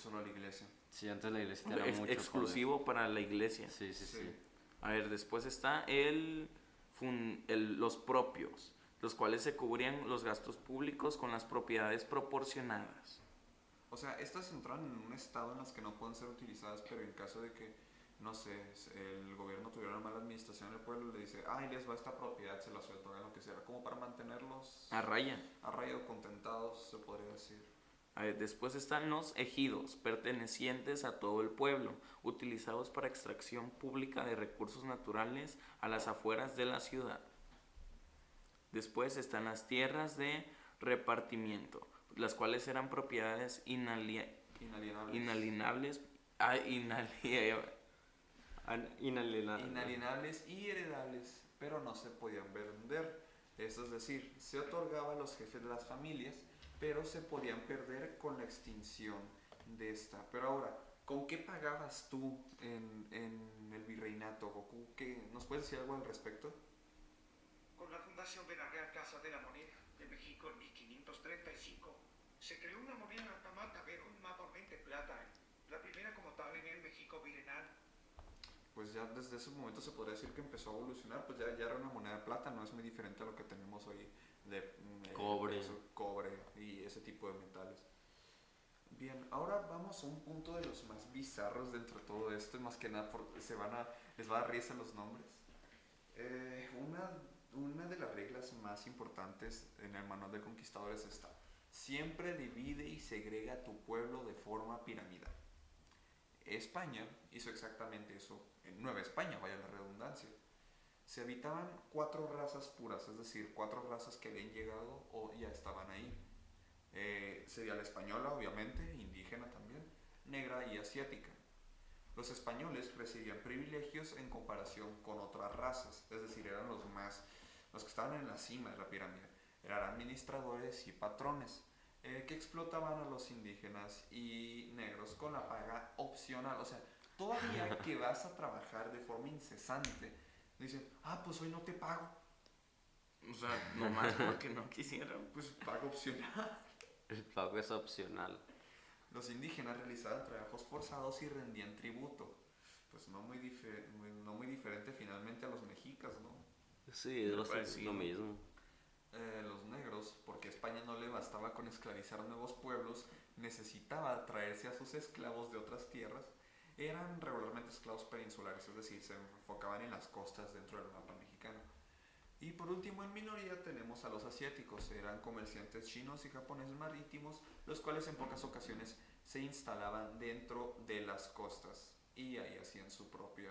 solo a la iglesia. Sí, antes la iglesia tenía mucho exclusivo poder. para la iglesia. Sí. A ver, después está los propios, los cuales se cubrían los gastos públicos con las propiedades proporcionadas. O sea, estas entran en un estado en las que no pueden ser utilizadas, pero en caso de que, no sé, el gobierno tuviera una mala administración, el pueblo le dice, ay, les va esta propiedad, se la suelto, hagan lo que sea, como para mantenerlos A raya. o contentados, se podría decir. A ver, después están los ejidos, pertenecientes a todo el pueblo, utilizados para extracción pública de recursos naturales a las afueras de la ciudad. Después están las tierras de repartimiento, las cuales eran propiedades inalienables Y heredables, pero no se podían vender. Eso es decir, se otorgaba a los jefes de las familias, pero se podían perder con la extinción de esta. Pero ahora, ¿con qué pagabas tú en el virreinato, Goku? ¿Nos puedes decir algo al respecto? Con la fundación de la Real Casa de la Moneda de México en 1535, se creó una moneda Tamatavero mayormente plata, la primera como tal en el México virreinal. Pues ya desde ese momento se podría decir que empezó a evolucionar, pues ya era una moneda de plata, no es muy diferente a lo que tenemos hoy de cobre y ese tipo de metales. Bien, ahora vamos a un punto de los más bizarros dentro de todo esto, más que nada porque les va a dar risa los nombres. Una de las reglas más importantes en el manual de conquistadores está: siempre divide y segrega a tu pueblo de forma piramidal. España hizo exactamente eso en Nueva España, vaya la redundancia. Se habitaban 4 razas puras, es decir, 4 razas que habían llegado o ya estaban ahí. Sería la española, obviamente, indígena también, negra y asiática. Los españoles recibían privilegios en comparación con otras razas, es decir, eran los que estaban en la cima de la pirámide, eran administradores y patrones, que explotaban a los indígenas y negros con la paga opcional. O sea, todavía que vas a trabajar de forma incesante, dicen, pues hoy no te pago. O sea, nomás porque no quisieran. Pues paga opcional. El pago es opcional. Los indígenas realizaban trabajos forzados y rendían tributo. Pues no muy diferente finalmente a los mexicas, ¿no? Sí, es lo mismo. Los negros, porque a España no le bastaba con esclavizar nuevos pueblos, necesitaba traerse a sus esclavos de otras tierras. Eran regularmente esclavos peninsulares, es decir, se enfocaban en las costas dentro del mapa mexicano. Y por último, en minoría tenemos a los asiáticos, eran comerciantes chinos y japoneses marítimos, los cuales en pocas ocasiones se instalaban dentro de las costas y ahí hacían su propia,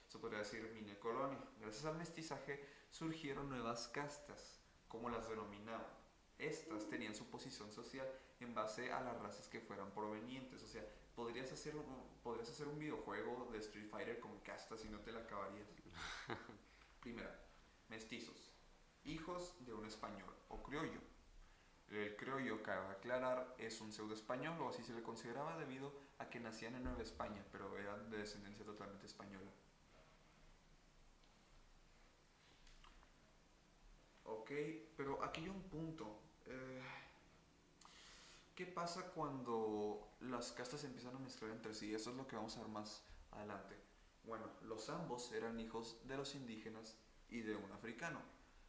se podría decir, mini colonia. Gracias al mestizaje surgieron nuevas castas, como las denominaban. Estas tenían su posición social en base a las razas que fueran provenientes. O sea, podrías hacer un videojuego de Street Fighter con castas y no te la acabarías. Primera, mestizos, hijos de un español o criollo. El criollo, cabe aclarar, es un pseudo español o así se le consideraba debido a que nacían en Nueva España, pero eran de descendencia totalmente española. Ok, pero aquí hay un punto. ¿Qué pasa cuando las castas se empiezan a mezclar entre sí? Eso es lo que vamos a ver más adelante. Bueno, los ambos eran hijos de los indígenas y de un africano.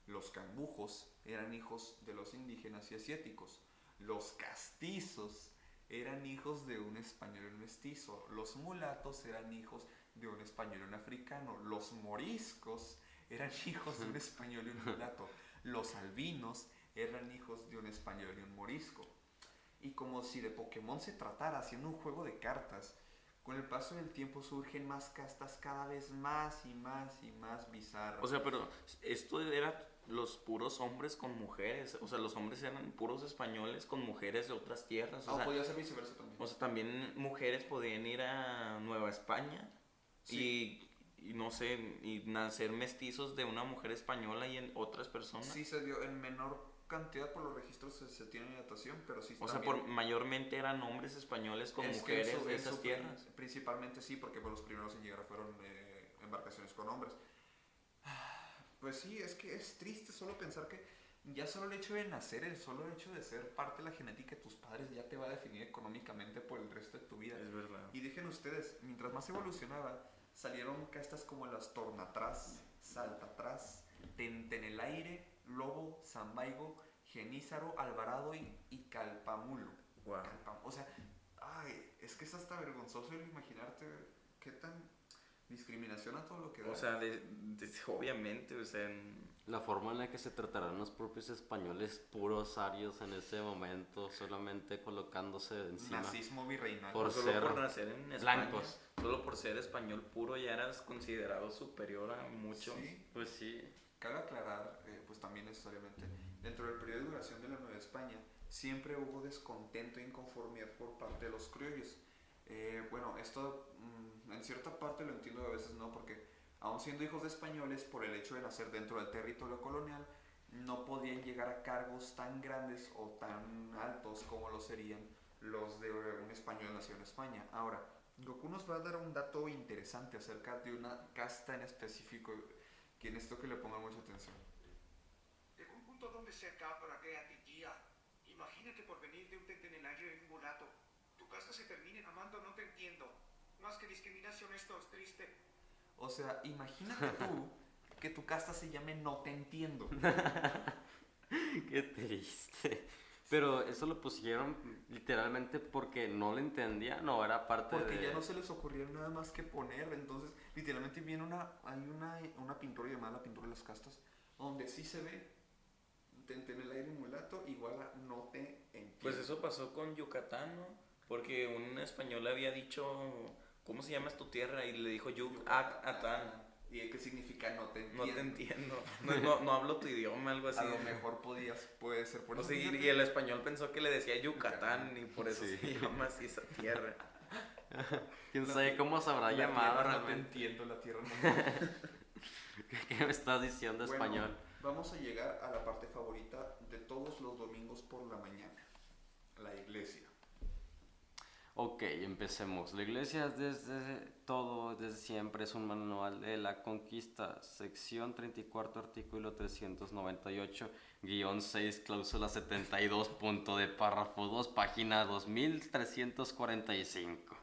Los cambujos eran hijos de los indígenas y asiáticos. Los castizos eran hijos de un español y un mestizo. Los mulatos eran hijos de un español y un africano. Los moriscos eran hijos de un español y un mulato. Los albinos eran hijos de un español y un morisco. Y como si de Pokémon se tratara, haciendo un juego de cartas, con el paso del tiempo surgen más castas cada vez más y más y más bizarras. O sea, pero esto era los puros hombres con mujeres. O sea, los hombres eran puros españoles con mujeres de otras tierras. O sea, podía ser viceversa también. O sea, también mujeres podían ir a Nueva España y no sé, y nacer mestizos de una mujer española y en otras personas. Sí, se dio en menor cantidad por los registros se tiene datación, pero sí. O sea, mayormente eran hombres españoles con mujeres de esas tierras. Principalmente sí, porque los primeros en llegar fueron embarcaciones con hombres. Pues sí, es que es triste solo pensar que ya solo el hecho de nacer, el solo hecho de ser parte de la genética de tus padres ya te va a definir económicamente por el resto de tu vida. ustedes, mientras más evolucionaba, salieron castas como las Tornatrás, Saltatrás, Tentenelaire, Lobo, Zambaigo, Genízaro, Alvarado y Calpamulo. Wow. O sea, ay, es que es hasta vergonzoso imaginarte qué tan discriminación a todo lo que da. O sea, obviamente, o sea... La forma en la que se tratarán los propios españoles puros arios en ese momento, solamente colocándose encima. Nazismo virreinal. Por solo ser por nacer en España, blancos. solo por ser español puro ya eras considerado superior a muchos. Sí. Pues sí. Cabe aclarar, pues también necesariamente, dentro del periodo de duración de la Nueva España, siempre hubo descontento e inconformidad por parte de los criollos. Bueno, esto en cierta parte lo entiendo, a veces no, porque aun siendo hijos de españoles, por el hecho de nacer dentro del territorio colonial, no podían llegar a cargos tan grandes o tan altos como lo serían los de un español nacido en España. Ahora, Goku nos va a dar un dato interesante acerca de una casta en específico, que en esto que le ponga mucha atención. Llegó un punto donde se acaba la guerra de guía. Imagínate por venir de un tentenelario y un mulato. Tu casa se termine amando, no te entiendo. Más que discriminación, esto es triste. O sea, imagínate tú que tu casta se llame No Te Entiendo. Qué triste. Pero eso lo pusieron literalmente porque no lo entendían o era parte Porque de... ya no se les ocurrió nada más que poner. Entonces, literalmente viene hay una pintura llamada la pintura de las castas, donde sí se ve tentenelario y mulato igual a No Te Entiendo. Pues eso pasó con Yucatán, ¿no? Porque un español había dicho, ¿cómo se llama tu tierra? Y le dijo Yucatán. ¿Y qué significa No Te Entiendo? No te entiendo. No hablo tu idioma, algo así. A lo mejor puede ser por O eso. sea, y el español pensó que le decía Yucatán y por eso Sí. se llama así esa tierra. ¿Quién sabe cómo se habrá llamado No Te realmente? Entiendo, la tierra no. ¿Qué me estás diciendo Bueno, español? vamos a llegar a la parte favorita de todos los domingos por la mañana. La iglesia. Ok, empecemos. La iglesia desde siempre es un manual de la conquista. Sección 34, artículo 398, guión 6, cláusula 72, punto de párrafo 2, página 2345.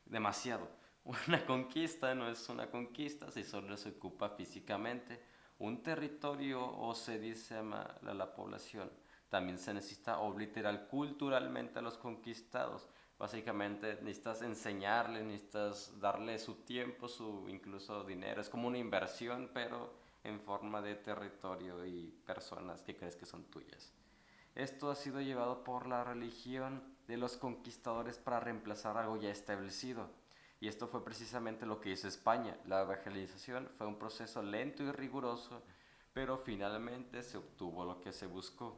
Demasiado. Una conquista no es una conquista si solo se ocupa físicamente un territorio o se dice a la población. También se necesita obliterar culturalmente a los conquistados. Básicamente necesitas enseñarle, necesitas darle su tiempo, incluso dinero. Es como una inversión, pero en forma de territorio y personas que crees que son tuyas. Esto ha sido llevado por la religión de los conquistadores para reemplazar algo ya establecido. Y esto fue precisamente lo que hizo España. La evangelización fue un proceso lento y riguroso, pero finalmente se obtuvo lo que se buscó.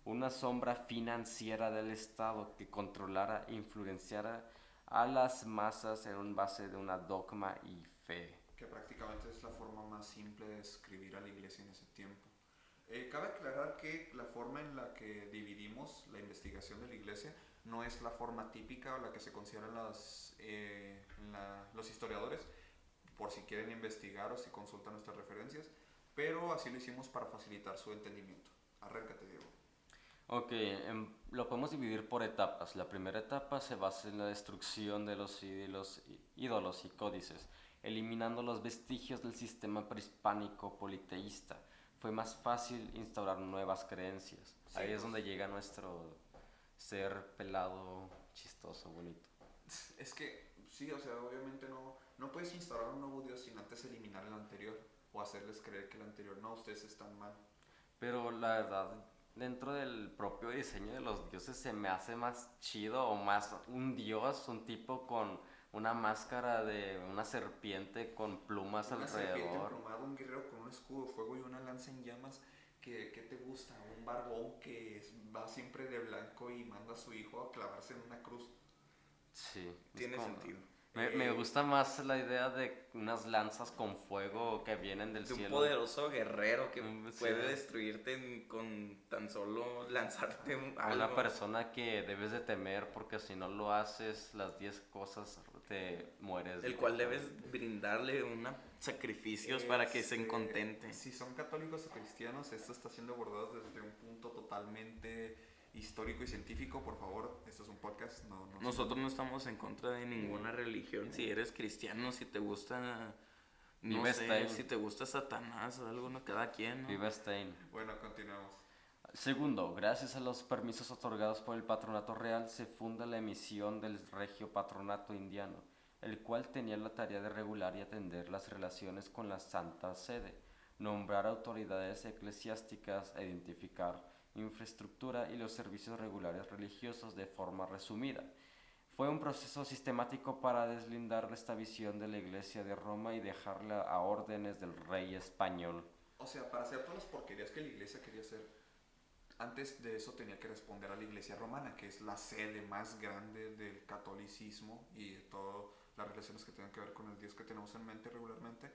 Una sombra financiera del Estado que controlara e influenciara a las masas en base de una dogma y fe. Que prácticamente es la forma más simple de describir a la iglesia en ese tiempo. Cabe aclarar que la forma en la que dividimos la investigación de la iglesia no es la forma típica o la que se consideran los historiadores, por si quieren investigar o si consultan nuestras referencias, pero así lo hicimos para facilitar su entendimiento. Arráncate, Diego. Ok, lo podemos dividir por etapas. La primera etapa se basa en la destrucción de los ídolos y códices, eliminando los vestigios del sistema prehispánico politeísta. Fue más fácil instaurar nuevas creencias. Sí, ahí pues. es donde llega nuestro ser pelado, chistoso, bonito. Es que, sí, o sea, obviamente no puedes instaurar un nuevo dios sin antes eliminar el anterior o hacerles creer que el anterior, no, ustedes están mal. Pero la verdad, dentro del propio diseño de los dioses se me hace más chido o más un dios, un tipo con una máscara de una serpiente con plumas Una serpiente alrededor. emplumada, un guerrero con un escudo de fuego y una lanza en llamas. ¿Qué te gusta? Un barbón que va siempre de blanco y manda a su hijo a clavarse en una cruz. Sí, Tiene como- sentido. Me gusta más la idea de unas lanzas con fuego que vienen del De un cielo. poderoso guerrero que Sí. puede destruirte con tan solo lanzarte algo. Una persona que debes de temer porque si no lo haces, las 10 cosas te mueres. El cual debes brindarle unos sacrificios para que se contente. Si son católicos o cristianos, esto está siendo abordado desde un punto totalmente histórico y científico, por favor, esto es un podcast, no. Nosotros no estamos en contra de ninguna religión. Si eres cristiano, si te gusta, no Vive sé, Stein. si te gusta Satanás o algo, no, cada quien, ¿no? Viva Stein. Bueno, continuamos. Segundo, gracias a los permisos otorgados por el Patronato Real, se funda la emisión del Regio Patronato Indiano, el cual tenía la tarea de regular y atender las relaciones con la Santa Sede, nombrar autoridades eclesiásticas, identificar infraestructura y los servicios regulares religiosos de forma resumida. Fue un proceso sistemático para deslindar esta visión de la Iglesia de Roma y dejarla a órdenes del rey español. O sea, para hacer todas las porquerías que la iglesia quería hacer, antes de eso tenía que responder a la iglesia romana, que es la sede más grande del catolicismo y de todas las relaciones que tengan que ver con el Dios que tenemos en mente regularmente.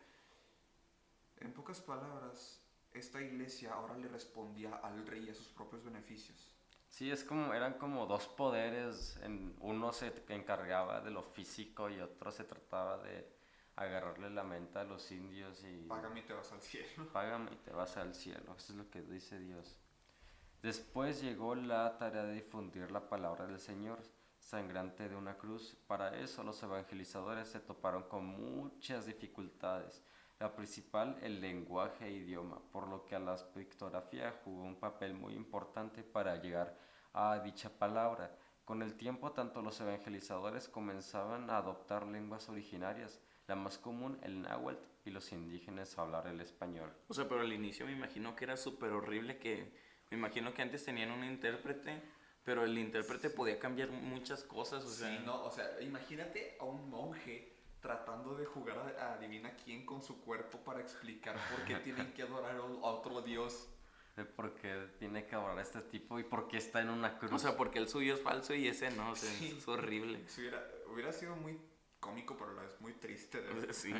En pocas palabras, esta iglesia ahora le respondía al rey y a sus propios beneficios. Sí, eran como dos poderes, uno se encargaba de lo físico y otro se trataba de agarrarle la mente a los indios y Págame y te vas al cielo. págame y te vas al cielo, eso es lo que dice Dios. Después llegó la tarea de difundir la palabra del Señor, sangrante de una cruz. Para eso los evangelizadores se toparon con muchas dificultades. La principal, el lenguaje e idioma, por lo que la pictografía jugó un papel muy importante para llegar a dicha palabra. Con el tiempo, tanto los evangelizadores comenzaban a adoptar lenguas originarias, la más común el náhuatl, y los indígenas a hablar el español. O sea, pero al inicio me imagino que era súper horrible me imagino que antes tenían un intérprete, pero el intérprete podía cambiar muchas cosas, o sea... Sí, no, o sea, imagínate a un monje tratando de jugar a adivina quién con su cuerpo para explicar por qué tienen que adorar a otro dios. De por qué tiene que adorar a este tipo y por qué está en una cruz. O sea, porque el suyo es falso y ese no, o sea, Sí. es horrible. Hubiera sido muy cómico, pero a la vez muy triste de O sea, ver. sí.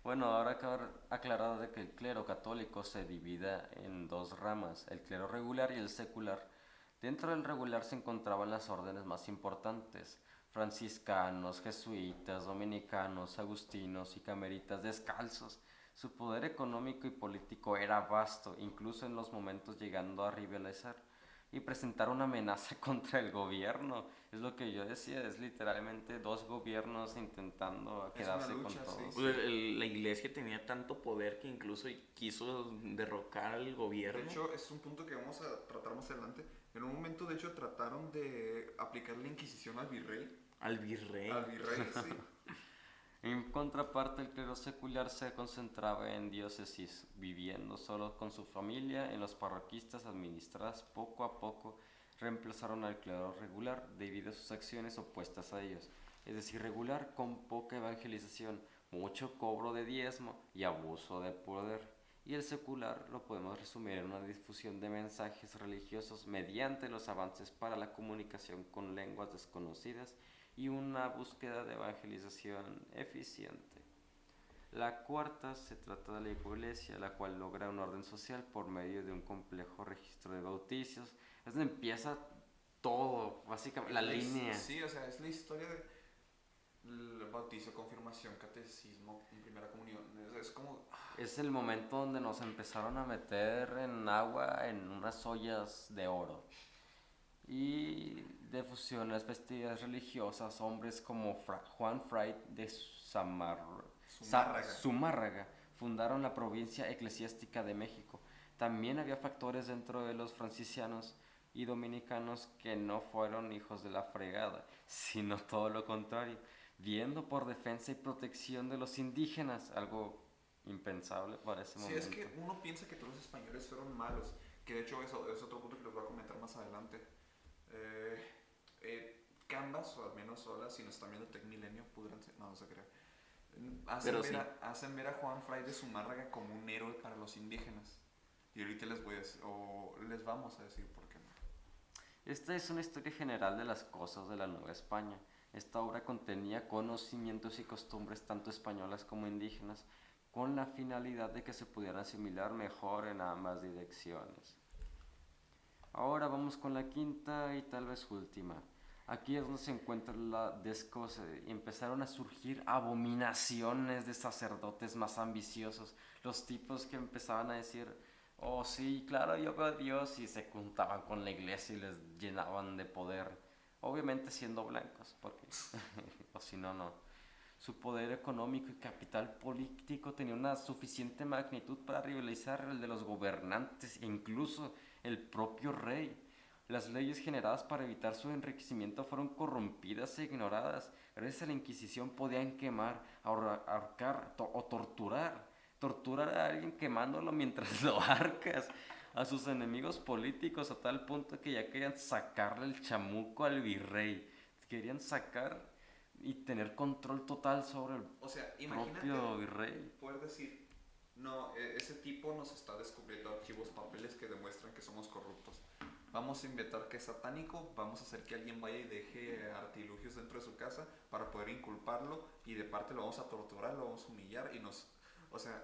Bueno, ahora cabe aclarar de que el clero católico se divide en dos ramas, el clero regular y el secular. Dentro del regular se encontraban las órdenes más importantes, franciscanos, jesuitas, dominicanos, agustinos y cameritas descalzos. Su poder económico y político era vasto, incluso en los momentos llegando a rivalizar y presentar una amenaza contra el gobierno. Es lo que yo decía, es literalmente dos gobiernos intentando Es quedarse una con lucha, todos. sí. O sea, la iglesia tenía tanto poder que incluso quiso derrocar al gobierno. De hecho, es un punto que vamos a tratar más adelante. En un momento, de hecho, trataron de aplicar la Inquisición al virrey. Al virrey. Al virrey, sí. En contraparte, el clero secular se concentraba en diócesis, viviendo solo con su familia en los parroquistas administradas poco a poco reemplazaron al clero regular debido a sus acciones opuestas a ellos, es decir, regular con poca evangelización, mucho cobro de diezmo y abuso de poder, y el secular lo podemos resumir en una difusión de mensajes religiosos mediante los avances para la comunicación con lenguas desconocidas y una búsqueda de evangelización eficiente. La cuarta se trata de la iglesia, la cual logra un orden social por medio de un complejo registro de bautizos. Es donde empieza todo, básicamente, la línea. Sí, o sea, es la historia del bautizo, confirmación, catecismo, primera comunión. Es como... Es el momento donde nos empezaron a meter en agua en unas ollas de oro. Y de fusiones, festividades religiosas, hombres como Juan Fray de Zumárraga fundaron la provincia eclesiástica de México. También había factores dentro de los franciscanos y dominicanos que no fueron hijos de la fregada, sino todo lo contrario, viendo por defensa y protección de los indígenas, algo impensable para ese momento. Sí, es que uno piensa que todos los españoles fueron malos, que de hecho eso es otro punto que les voy a comentar más adelante. Canvas, o al menos Ola, si nos están viendo Tech Milenio, pudranse, no se crea. Hacen ver a Juan Fray de Zumárraga como un héroe para los indígenas. Y ahorita les vamos a decir por qué no. Esta es una historia general de las cosas de la Nueva España. Esta obra contenía conocimientos y costumbres tanto españolas como indígenas, con la finalidad de que se pudieran asimilar mejor en ambas direcciones. Ahora vamos con la quinta y tal vez última. Aquí es donde se encuentra la descosa y empezaron a surgir abominaciones de sacerdotes más ambiciosos, los tipos que empezaban a decir, Oh, sí, claro, yo veo a Dios y se juntaban con la iglesia y les llenaban de poder. Obviamente siendo blancos, porque o si no, no. Su poder económico y capital político tenía una suficiente magnitud para rivalizar el de los gobernantes e incluso el propio rey. Las leyes generadas para evitar su enriquecimiento fueron corrompidas e ignoradas. Gracias a la Inquisición podían quemar, ahorcar o torturar. Torturar a alguien quemándolo mientras lo ahorcas. A sus enemigos políticos a tal punto que ya querían sacarle el chamuco al virrey. Querían sacar y tener control total sobre el O sea, propio imagínate virrey. poder decir, no, ese tipo nos está descubriendo archivos, papeles que demuestran que somos corruptos. Vamos a inventar que es satánico, vamos a hacer que alguien vaya y deje artilugios dentro de su casa para poder inculparlo y de parte lo vamos a torturar, lo vamos a humillar y nos... O sea,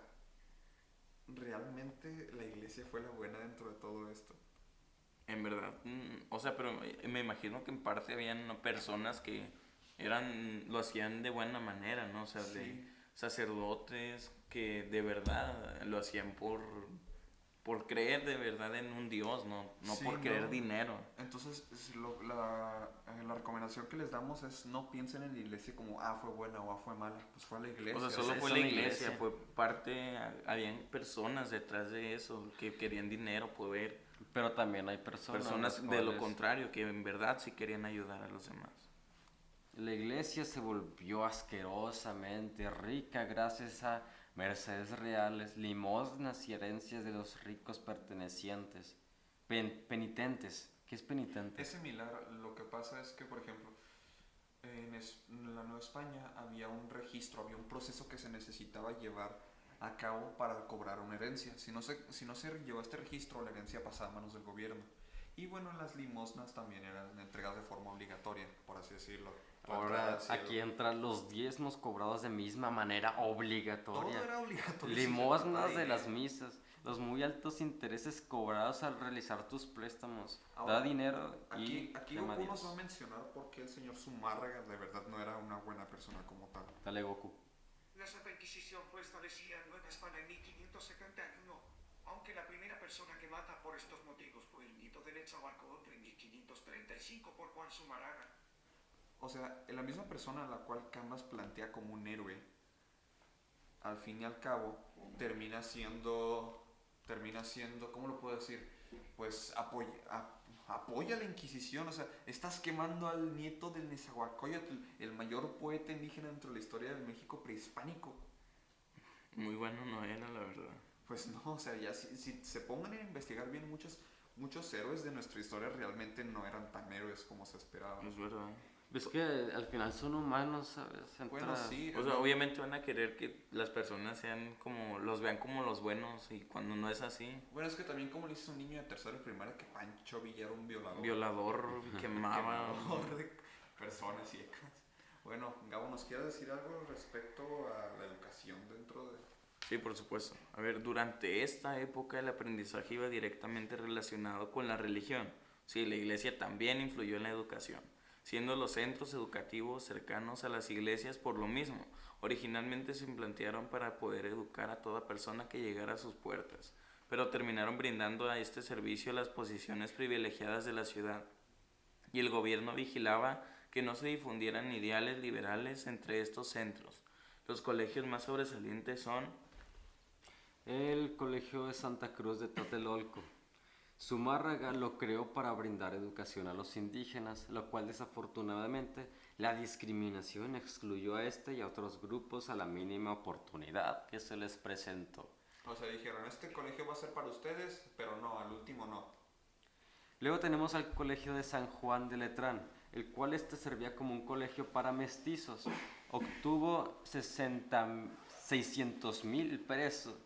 realmente la iglesia fue la buena dentro de todo esto. En verdad, o sea, pero me imagino que en parte habían personas que lo hacían de buena manera, ¿no? O sea, de Sí. sacerdotes que de verdad lo hacían por creer de verdad en un Dios, no Sí, por querer no. dinero. Entonces, la recomendación que les damos es no piensen en la iglesia como, fue buena o fue mala. Pues fue la iglesia. O sea, es- solo es fue la una iglesia, iglesia. fue parte, habían personas detrás de eso que querían dinero, poder, Pero también hay personas, personas las de lo cuales contrario que en verdad sí querían ayudar a los demás. la iglesia se volvió asquerosamente rica gracias a mercedes reales, limosnas y herencias de los ricos pertenecientes. Penitentes. ¿Qué es penitente? Es similar, lo que pasa es que, por ejemplo, en la Nueva España había un registro, había un proceso que se necesitaba llevar a cabo para cobrar una herencia. Si no se llevó este registro, la herencia pasaba a manos del gobierno. Y bueno, las limosnas también eran entregadas de forma obligatoria, por así decirlo. La entrada Ahora al cielo. aquí entran los diezmos cobrados de misma manera obligatoria. Todo era obligatorio. si se Limosnas trataba de las dinero. misas, los muy altos intereses cobrados al realizar tus préstamos. Ahora, Da dinero y Aquí llama a Goku nos Dios. va a mencionar por qué el señor Zumárraga de verdad no era una buena persona como tal. Dale, Goku. La Santa Inquisición fue establecida en Nueva España en 1571, aunque la primera persona que mata por estos motivos fue el nieto de Netzahualcóyotl en 1535 por Juan Zumárraga. O sea, la misma persona a la cual Canvas plantea como un héroe, al fin y al cabo, termina siendo, ¿cómo lo puedo decir? Pues apoya la Inquisición, o sea, estás quemando al nieto del Nezahualcóyotl, el mayor poeta indígena dentro de la historia del México prehispánico. Muy bueno no era, la verdad. Pues no, o sea, ya si se pongan a investigar bien, muchos héroes de nuestra historia realmente no eran tan héroes como se esperaba. Es verdad. Es que al final son humanos, ¿sabes? Bueno, sí. O sea, obviamente van a querer que las personas los vean como los buenos y cuando no es así, Bueno, es que también como le dices a un niño de tercero de primaria que Pancho Villa era un violador. violador, quemaba. Quemador de personas ciecas. Bueno, Gabo, ¿nos quiere decir algo respecto a la educación dentro de...? Sí, por supuesto. A ver, durante esta época el aprendizaje iba directamente relacionado con la religión. Sí, la iglesia también influyó en la educación, siendo los centros educativos cercanos a las iglesias por lo mismo. Originalmente se implantaron para poder educar a toda persona que llegara a sus puertas, pero terminaron brindando a este servicio las posiciones privilegiadas de la ciudad, y el gobierno vigilaba que no se difundieran ideales liberales entre estos centros. Los colegios más sobresalientes son El Colegio de Santa Cruz de Tlatelolco. Zumárraga lo creó para brindar educación a los indígenas, lo cual desafortunadamente la discriminación excluyó a este y a otros grupos a la mínima oportunidad que se les presentó. O sea, dijeron, este colegio va a ser para ustedes, pero no, al último no. Luego tenemos al Colegio de San Juan de Letrán, el cual servía como un colegio para mestizos. Obtuvo 600,000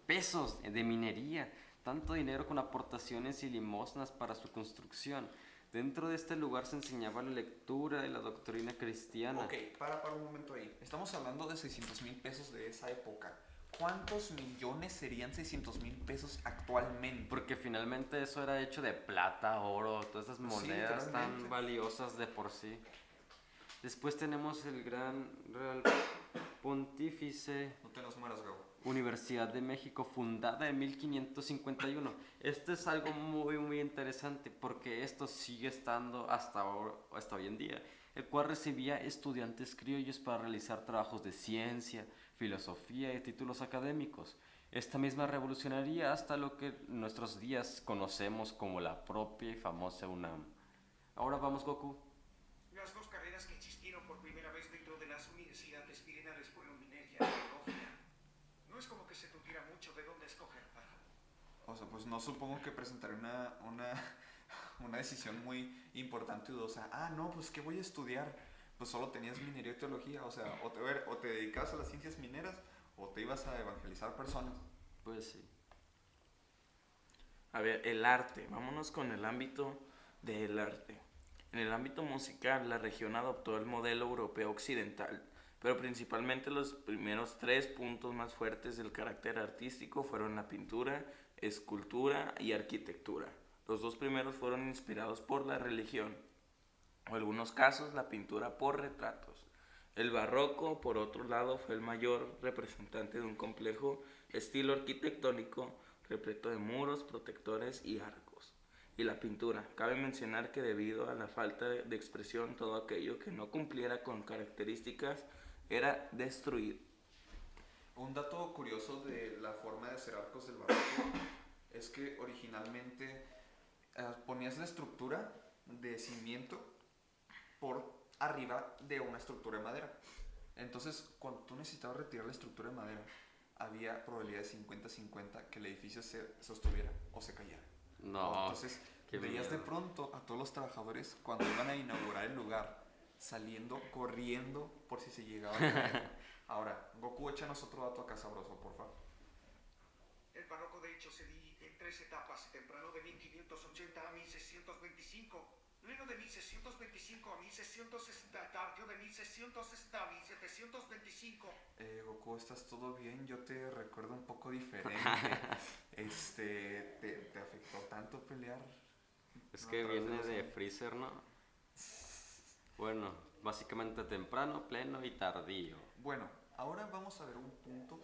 pesos de minería, tanto dinero con aportaciones y limosnas para su construcción. Dentro de este lugar se enseñaba la lectura y la doctrina cristiana. Ok, para un momento ahí. Estamos hablando de 600,000 pesos de esa época. ¿Cuántos millones serían 600,000 pesos actualmente? Porque finalmente eso era hecho de plata, oro, todas esas monedas literalmente. tan valiosas de por sí. Después tenemos el gran Real Pontífice No te nos mueras, Gabo. Universidad de México, fundada en 1551. Esto es algo muy interesante porque esto sigue estando hasta hoy en día, el cual recibía estudiantes criollos para realizar trabajos de ciencia, filosofía y títulos académicos. Esta misma revolucionaría hasta lo que en nuestros días conocemos como la propia y famosa UNAM. Ahora vamos, Goku. Las dos carreras que existieron por primera vez dentro de las universidades bienales fueron minería y geología. No es como que se tuviera mucho de dónde escoger, ¿verdad? O sea, pues no supongo que presentaré una decisión muy importante y dudosa. Ah, no, pues ¿qué voy a estudiar? Pues solo tenías minería y teología. O sea, o te dedicabas a las ciencias mineras o te ibas a evangelizar personas. Pues sí. A ver, el arte. Vámonos con el ámbito del arte. En el ámbito musical, la región adoptó el modelo europeo occidental, pero principalmente los primeros 3 puntos más fuertes del carácter artístico fueron la pintura, escultura y arquitectura. Los 2 primeros fueron inspirados por la religión, o en algunos casos la pintura por retratos. El barroco, por otro lado, fue el mayor representante de un complejo estilo arquitectónico repleto de muros, protectores y arcos. Y la pintura, cabe mencionar que debido a la falta de expresión, todo aquello que no cumpliera con características era destruido. Un dato curioso de la forma de hacer arcos del barroco es que originalmente ponías la estructura de cimiento por arriba de una estructura de madera. Entonces, cuando tú necesitabas retirar la estructura de madera, había probabilidad de 50-50 que el edificio se sostuviera o se cayera. No, Entonces, qué veías de miedo. pronto a todos los trabajadores cuando iban a inaugurar el lugar saliendo, corriendo por si se llegaba a caer. Ahora, Goku, échanos otro dato acá sabroso, por favor. El barroco de hecho se divide en 3 etapas: temprano de 1580 a 1625, luego de 1625 a 1660, tardío de 1660 a 1725. Goku, ¿estás todo bien? Yo te recuerdo un poco diferente. ¿Te afectó tanto pelear? Es a que través viene los de años? Freezer, ¿no? Bueno, básicamente temprano, pleno y tardío. Bueno, ahora vamos a ver un punto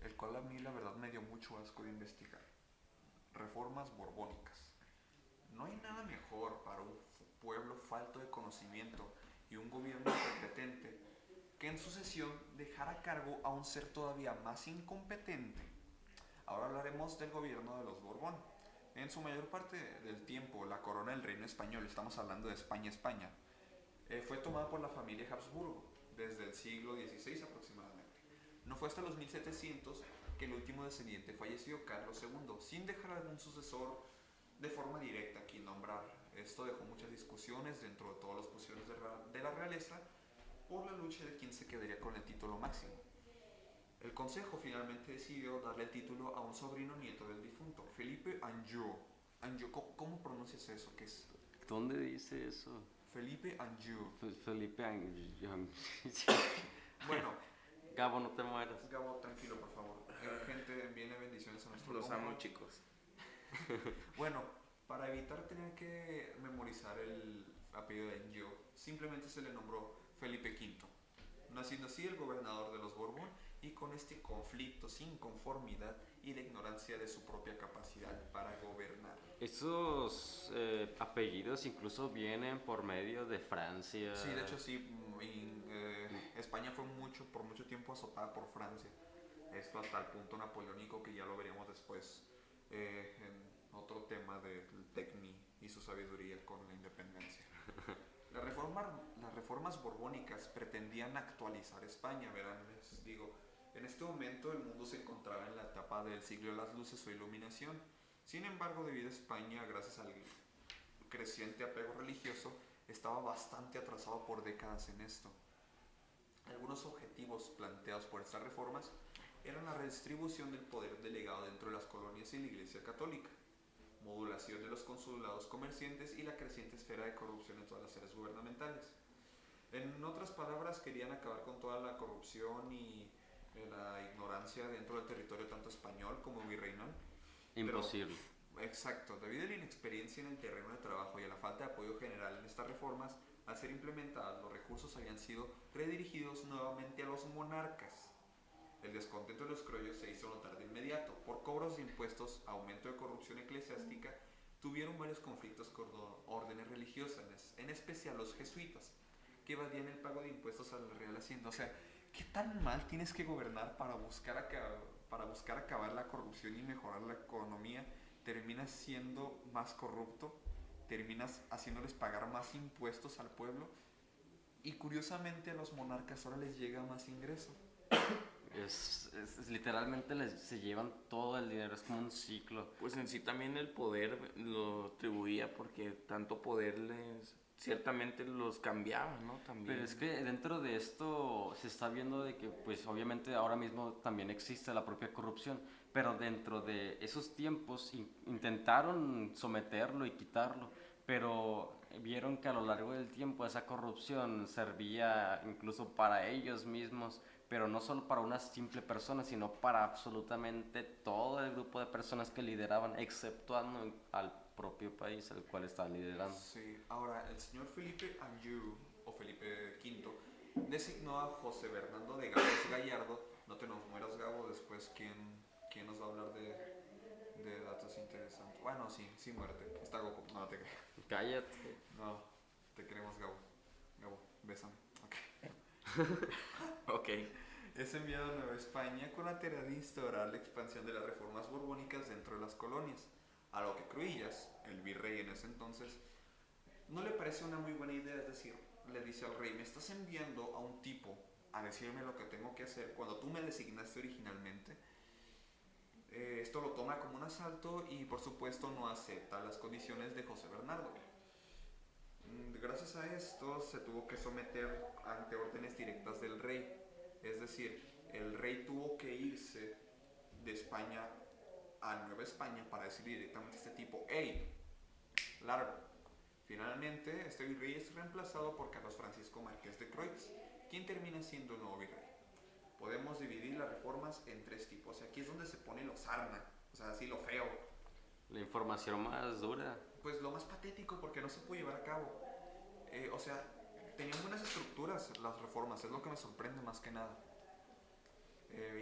el cual a mí la verdad me dio mucho asco de investigar. Reformas borbónicas. No hay nada mejor para un pueblo falto de conocimiento y un gobierno incompetente que en sucesión dejar a cargo a un ser todavía más incompetente. Ahora hablaremos del gobierno de los Borbón. En su mayor parte del tiempo, la corona del reino español, estamos hablando de España, fue tomada por la familia Habsburgo desde el siglo XVI aproximadamente. No fue hasta los 1700 que el último descendiente falleció, Carlos II, sin dejar algún sucesor de forma directa a quien nombrar. Esto dejó muchas discusiones dentro de todas las posiciones de la realeza por la lucha de quién se quedaría con el título máximo. El consejo finalmente decidió darle el título a un sobrino nieto del difunto, Felipe Anjou. Anjou, ¿cómo pronuncias eso? ¿Qué es? ¿Dónde dice eso? Felipe Anjou. Felipe Bueno, Gabo, no te mueras. Gabo, tranquilo, por favor. Gente, envíenle bendiciones a nuestro Los compa. amo, chicos. Bueno, para evitar tener que memorizar el apellido de Anjou, simplemente se le nombró Felipe V, naciendo así el gobernador de los Borbón y con este conflicto sin conformidad y la ignorancia de su propia capacidad para gobernar. Esos apellidos incluso vienen por medio de Francia. Sí, de hecho sí, España fue por mucho tiempo azotada por Francia. Esto hasta el punto napoleónico que ya lo veríamos después en otro tema del Tecni y su sabiduría con la independencia. Las reformas borbónicas pretendían actualizar España, verán, les digo, en este momento el mundo se encontraba en la etapa del siglo de las luces o iluminación. Sin embargo, debido a España, gracias al creciente apego religioso, estaba bastante atrasado por décadas en esto. Algunos objetivos planteados por estas reformas eran la redistribución del poder delegado dentro de las colonias y la Iglesia Católica, modulación de los consulados comerciantes y la creciente esfera de corrupción en todas las áreas gubernamentales. En otras palabras, querían acabar con toda la corrupción y la ignorancia dentro del territorio tanto español como virreinal. Imposible. Pero, exacto, debido a la inexperiencia en el terreno de trabajo y a la falta de apoyo general en estas reformas, al ser implementadas, los recursos habían sido redirigidos nuevamente a los monarcas. El descontento de los criollos se hizo notar de inmediato. Por cobros de impuestos, aumento de corrupción eclesiástica, tuvieron varios conflictos con órdenes religiosas, en especial los jesuitas, que evadían el pago de impuestos a la Real Hacienda. O sea, ¿qué tan mal tienes que gobernar para buscar acabar la corrupción y mejorar la economía? Terminas siendo más corrupto, terminas haciéndoles pagar más impuestos al pueblo y curiosamente a los monarcas ahora les llega más ingreso. Literalmente se llevan todo el dinero, es como un ciclo. Pues en sí también el poder lo atribuía porque tanto poder ciertamente los cambiaba, ¿no? También. Pero es que dentro de esto se está viendo de que pues obviamente ahora mismo también existe la propia corrupción, pero dentro de esos tiempos intentaron someterlo y quitarlo, pero vieron que a lo largo del tiempo esa corrupción servía incluso para ellos mismos, pero no solo para una simple persona, sino para absolutamente todo el grupo de personas que lideraban, exceptuando al propio país al cual estaban liderando. Sí, ahora el señor Felipe Anjou, o Felipe V, designó a José Bernardo de Gámez Gallardo. No te nos mueras, Gabo, después quién nos va a hablar de datos interesantes. Bueno, sí, muerte. Está Goku, no te creas. Cállate. No, te queremos, Gabo. Gabo, bésame. Ok. Ok. Es enviado a Nueva España con la tarea de instaurar la expansión de las reformas borbónicas dentro de las colonias, a lo que Cruillas, el virrey en ese entonces, no le parece una muy buena idea. Es decir, le dice al rey: me estás enviando a un tipo a decirme lo que tengo que hacer cuando tú me designaste originalmente. Esto lo toma como un asalto y por supuesto no acepta las condiciones de José Bernardo. Gracias a esto se tuvo que someter ante órdenes directas del rey. Es decir, el rey tuvo que irse de España a Nueva España para decirle directamente a este tipo: ¡Ey! Largo. Finalmente, este virrey es reemplazado por Carlos Francisco Márquez de Croix, quien termina siendo el nuevo virrey. Podemos dividir las reformas en tres tipos. Aquí es donde se pone lo sarna, o sea, así lo feo. La información más dura. Pues lo más patético, porque no se puede llevar a cabo. O sea, tenían buenas estructuras las reformas, es lo que me sorprende más que nada.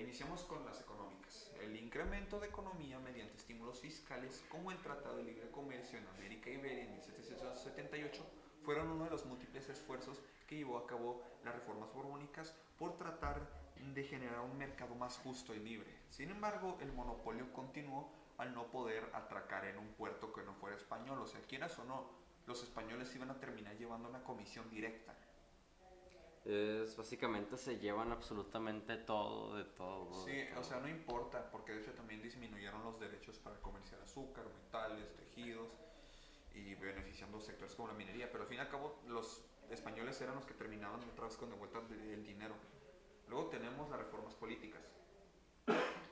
Iniciamos con las económicas. El incremento de economía mediante estímulos fiscales, como el Tratado de Libre Comercio en América Iberia en 1778, fueron uno de los múltiples esfuerzos que llevó a cabo las reformas borbónicas por tratar de generar un mercado más justo y libre. Sin embargo, el monopolio continuó al no poder atracar en un puerto que no fuera español. O sea, quieras o no, los españoles iban a terminar llevando una comisión directa. Básicamente se llevan absolutamente todo de todo. Sí, de todo. o sea, no importa, porque de hecho también disminuyeron los derechos para comerciar azúcar, metales, tejidos y beneficiando sectores como la minería, pero al fin y al cabo los españoles eran los que terminaban otra vez con de vuelta el dinero. Luego tenemos las reformas políticas.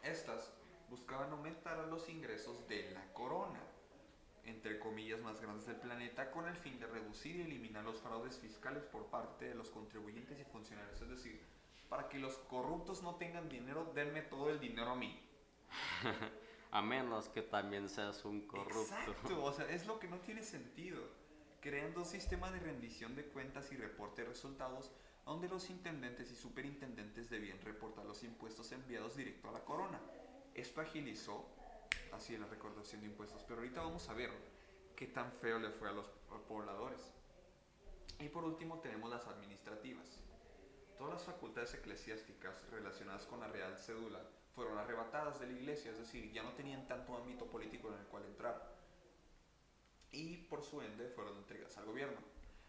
Estas buscaban aumentar los ingresos de la corona, entre comillas, más grandes del planeta, con el fin de reducir y eliminar los fraudes fiscales por parte de los contribuyentes y funcionarios. Es decir, para que los corruptos no tengan dinero, denme todo el dinero a mí. A menos que también seas un corrupto. Exacto, o sea, es lo que no tiene sentido. Creando un sistema de rendición de cuentas y reporte de resultados, donde los intendentes y superintendentes debían reportar los impuestos enviados directo a la corona. Esto agilizó así la recaudación de impuestos, pero ahorita vamos a ver qué tan feo le fue a los pobladores. Y por último tenemos las administrativas. Todas las facultades eclesiásticas relacionadas con la Real Cédula fueron arrebatadas de la iglesia, es decir, ya no tenían tanto ámbito político en el cual entrar. Y por su ende fueron entregadas al gobierno,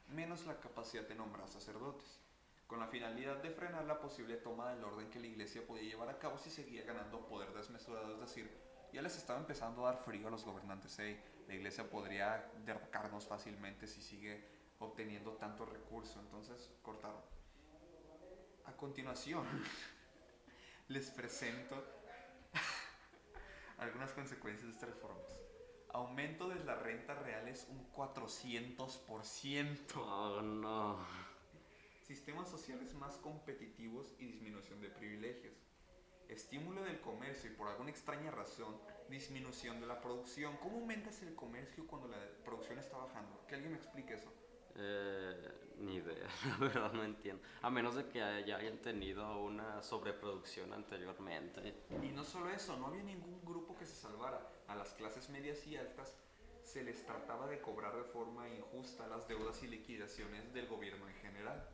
menos la capacidad de nombrar sacerdotes, con la finalidad de frenar la posible toma del orden que la iglesia podía llevar a cabo si seguía ganando poder desmesurado. Es decir, ya les estaba empezando a dar frío a los gobernantes. La iglesia podría derrocarnos fácilmente si sigue obteniendo tanto recurso. Entonces cortaron. A continuación, les presento algunas consecuencias de estas reformas. Aumento de las rentas reales un 400%. Oh, no. Sistemas sociales más competitivos y disminución de privilegios. Estímulo del comercio y por alguna extraña razón, disminución de la producción. ¿Cómo aumentas el comercio cuando la producción está bajando? Que alguien me explique eso. Ni idea, la verdad no entiendo. A menos de que ya hayan tenido una sobreproducción anteriormente. Y no solo eso, no había ningún grupo que se salvara. A las clases medias y altas se les trataba de cobrar de forma injusta las deudas y liquidaciones del gobierno en general.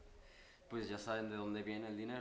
Pues ya saben de dónde viene el dinero.